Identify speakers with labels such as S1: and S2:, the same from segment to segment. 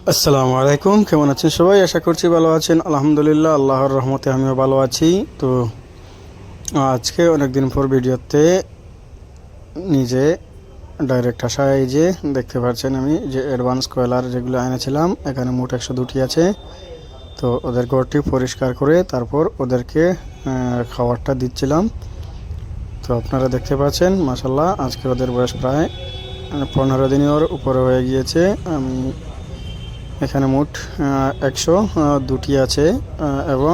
S1: আসসালামু আলাইকুম, কেমন আছেন সবাই? আশা করছি ভালো আছেন। আলহামদুলিল্লাহ, আল্লাহর রহমতে আমিও ভালো আছি। তো আজকে অনেক দিন পর ভিডিওতে নিজে ডাইরেক্ট আসা। এই যে দেখতে পাচ্ছেন, আমি যে অ্যাডভান্স কয়লার যেগুলো এনেছিলাম, এখানে মোট 102টি আছে। তো ওদের ঘরটি পরিষ্কার করে তারপর ওদেরকে খাবারটা দিচ্ছিলাম। তো আপনারা দেখতে পাচ্ছেন, মাশাল্লাহ আজকে ওদের বয়স প্রায় 15 দিনের উপরে হয়ে গিয়েছে। আমি এখানে মোট 102টি আছে, এবং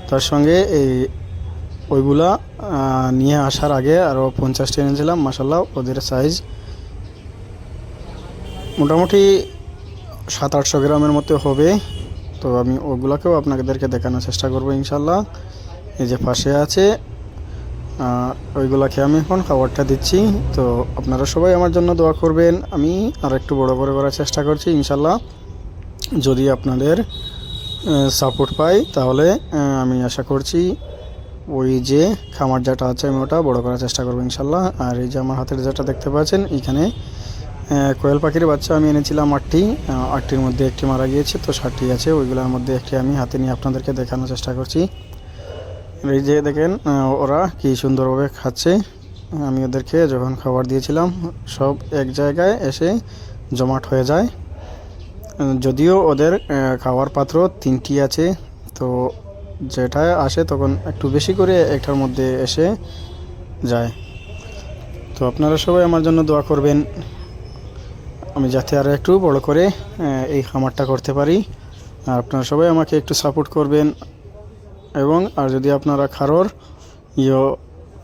S1: তার সঙ্গে ওইগুলা নিয়ে আসার আগে আরও 50টি এনেছিলাম। মাসাল্লাহ ওদের সাইজ মোটামুটি 700-800 গ্রামের মতো হবে। তো আমি ওগুলাকেও আপনাদেরকে দেখানোর চেষ্টা করবো ইনশাল্লাহ। এই যে পাশে আছে, ওইগুলাকে আমি এখন খাবারটা দিচ্ছি। তো আপনারা সবাই আমার জন্য দোয়া করবেন। আমি আর একটু বড় করে করার চেষ্টা করছি ইনশাল্লাহ। যদি আপনাদের সাপোর্ট পাই তাহলে আমি আশা করছি ওই যে খামার যেটা আছে আমি ওটা বড় করার চেষ্টা করবো ইনশাল্লাহ। আর এই যে আমার হাতের যেটা দেখতে পাচ্ছেন, এখানে কোয়েল পাখির বাচ্চা আমি এনেছিলাম 8টির মধ্যে একটি মারা গিয়েছে। তো 7টি আছে, ওইগুলোর মধ্যে একটি আমি হাতে নিয়ে আপনাদেরকে দেখানোর চেষ্টা করছি। এই যে দেখেন ওরা কি সুন্দরভাবে খাচ্ছে। আমি ওদেরকে যখন খাবার দিয়েছিলাম সব এক জায়গায় এসে জমাট হয়ে যায়। যদিও ওদের খাওয়ার পাত্র 3টি আছে, তো যেটা আসে তখন একটু বেশি করে একটার মধ্যে এসে যায়। তো আপনারা সবাই আমার জন্য দোয়া করবেন, আমি যাতে আরও একটু বড় করে এই খামারটা করতে পারি। আর আপনারা সবাই আমাকে একটু সাপোর্ট করবেন। এবং আর যদি আপনারা কারোর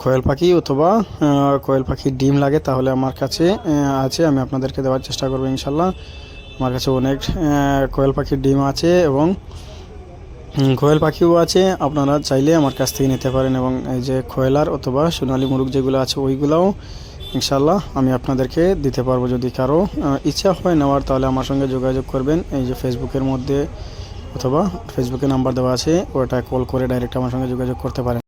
S1: কোয়েল পাখি অথবা কোয়েল পাখির ডিম লাগে তাহলে আমার কাছে আছে, আমি আপনাদেরকে দেওয়ার চেষ্টা করবো ইনশাল্লাহ। আমার কাছে অনেক কোয়েল পাখির ডিম আছে এবং কোয়েল পাখিও আছে। আপনারা চাইলে আমার কাছ থেকে নিতে পারেন। এবং এই যে কোয়েলার অথবা সোনালী মুরগ যেগুলো আছে ওইগুলোও ইনশাল্লাহ আমি আপনাদেরকে দিতে পারবো। যদি কারো ইচ্ছা হয় নেওয়ার তাহলে আমার সঙ্গে যোগাযোগ করবেন। এই যে ফেসবুকের মধ্যে অথবা ফেসবুকে নাম্বার দেওয়া আছে, ওটা কল করে ডাইরেক্ট আমার সঙ্গে যোগাযোগ করতে পারেন।